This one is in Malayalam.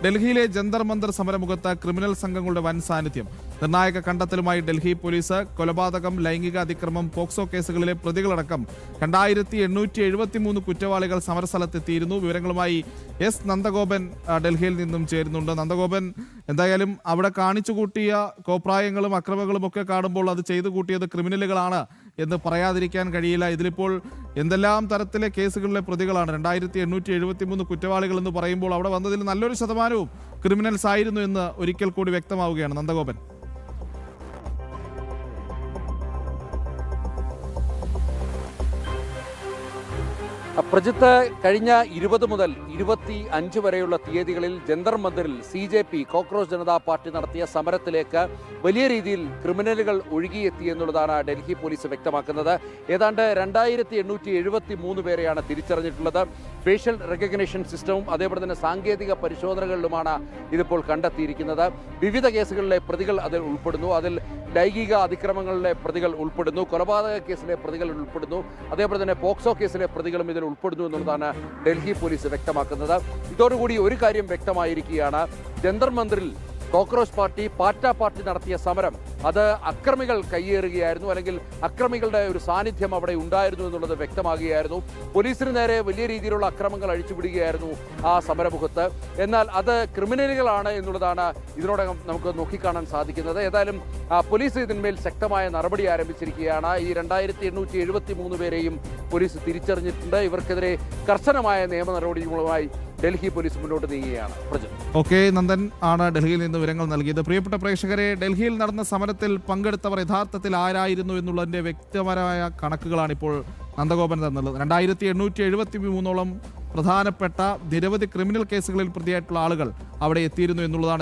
ഡൽഹിയിലെ ജന്തർ മന്ദർ സമരമുഖത്ത് ക്രിമിനൽ സംഘങ്ങളുടെ വൻ സാന്നിധ്യം. നിർണായക കണ്ടെത്തലുമായി ഡൽഹി പോലീസ്. കൊലപാതകം, ലൈംഗിക അതിക്രമം, പോക്സോ കേസുകളിലെ പ്രതികളടക്കം 2873 കുറ്റവാളികൾ സമരസ്ഥലത്തെത്തിയിരുന്നു. വിവരങ്ങളുമായി എസ് നന്ദഗോപൻ ഡൽഹിയിൽ നിന്നും ചേരുന്നുണ്ട്. നന്ദഗോപൻ, എന്തായാലും അവിടെ കാണിച്ചുകൂട്ടിയ കോപ്രായങ്ങളും അക്രമങ്ങളും ഒക്കെ കാണുമ്പോൾ അത് ചെയ്തു കൂട്ടിയത് ക്രിമിനലുകളാണ് എന്ന് പറയാതിരിക്കാൻ കഴിയില്ല. ഇതിലിപ്പോൾ എന്തെല്ലാം തരത്തിലെ കേസുകളിലെ പ്രതികളാണ്? 2873 കുറ്റവാളികൾ എന്ന് പറയുമ്പോൾ അവിടെ വന്നതിൽ നല്ലൊരു ശതമാനവും ക്രിമിനൽസ് ആയിരുന്നു എന്ന് ഒരിക്കൽ കൂടി വ്യക്തമാവുകയാണ്. നന്ദഗോപൻ. പ്രജിത്ത്, കഴിഞ്ഞ 20 മുതൽ 25 വരെയുള്ള തീയതികളിൽ ജന്തർ മന്ദിറിൽ CJP കോക്രോച്ച് ജനതാ പാർട്ടി നടത്തിയ സമരത്തിലേക്ക് വലിയ രീതിയിൽ ക്രിമിനലുകൾ ഒഴുകിയെത്തി എന്നുള്ളതാണ് ഡൽഹി പോലീസ് വ്യക്തമാക്കുന്നത്. ഏതാണ്ട് 2873 പേരെയാണ് തിരിച്ചറിഞ്ഞിട്ടുള്ളത്. ഫേഷ്യൽ റെക്കഗ്നിഷൻ സിസ്റ്റവും അതേപോലെ തന്നെ സാങ്കേതിക പരിശോധനകളിലുമാണ് ഇതിപ്പോൾ കണ്ടെത്തിയിരിക്കുന്നത്. വിവിധ കേസുകളിലെ പ്രതികൾ അതിൽ ഉൾപ്പെടുന്നു. അതിൽ ലൈംഗിക അതിക്രമങ്ങളിലെ പ്രതികൾ ഉൾപ്പെടുന്നു, കൊലപാതക കേസിലെ പ്രതികൾ ഉൾപ്പെടുന്നു, അതേപോലെ തന്നെ പോക്സോ കേസിലെ പ്രതികളും ഇതിൽ ഉൾപ്പെടുന്നു എന്നുള്ളതാണ് ഡൽഹി പോലീസ് വ്യക്തമാക്കുന്നത്. ഇതോടുകൂടി ഒരു കാര്യം വ്യക്തമായിരിക്കുകയാണ്. ജന്തർ മന്ദിറിൽ കോക്രോച്ച് പാർട്ടി, പാറ്റ പാർട്ടി നടത്തിയ സമരം അത് അക്രമികൾ കയ്യേറുകയായിരുന്നു, അല്ലെങ്കിൽ അക്രമികളുടെ ഒരു സാന്നിധ്യം അവിടെ ഉണ്ടായിരുന്നു എന്നുള്ളത് വ്യക്തമാകുകയായിരുന്നു. പോലീസിന് നേരെ വലിയ രീതിയിലുള്ള അക്രമങ്ങൾ അഴിച്ചുവിടുകയായിരുന്നു ആ സമരമുഖത്ത്. എന്നാൽ അത് ക്രിമിനലുകളാണ് എന്നുള്ളതാണ് ഇതിനോടകം നമുക്ക് നോക്കിക്കാണാൻ സാധിക്കുന്നത്. ഏതായാലും പോലീസ് ഇതിന്മേൽ ശക്തമായ നടപടി ആരംഭിച്ചിരിക്കുകയാണ്. ഈ 2873 പേരെയും പോലീസ് തിരിച്ചറിഞ്ഞിട്ടുണ്ട്. ഇവർക്കെതിരെ കർശനമായ നിയമ നടപടികളുമായി ഡൽഹി പോലീസ് മുന്നോട്ട് നീങ്ങുകയാണ്. ഓക്കെ, നന്ദൻ ആണ് ഡൽഹിയിൽ നിന്ന് വിവരങ്ങൾ നൽകിയത്. പ്രിയപ്പെട്ട പ്രേക്ഷകരെ, ഡൽഹിയിൽ നടന്ന സമരത്തിൽ പങ്കെടുത്തവർ യഥാർത്ഥത്തിൽ ആരായിരുന്നു എന്നുള്ളതിന്റെ വ്യക്തപരമായ കണക്കുകളാണ് ഇപ്പോൾ നന്ദഗോപൻ തന്നുള്ളത്. 2873 പ്രധാനപ്പെട്ട നിരവധി ക്രിമിനൽ കേസുകളിൽ പ്രതിയായിട്ടുള്ള ആളുകൾ അവിടെ എത്തിയിരുന്നു എന്നുള്ളതാണ്.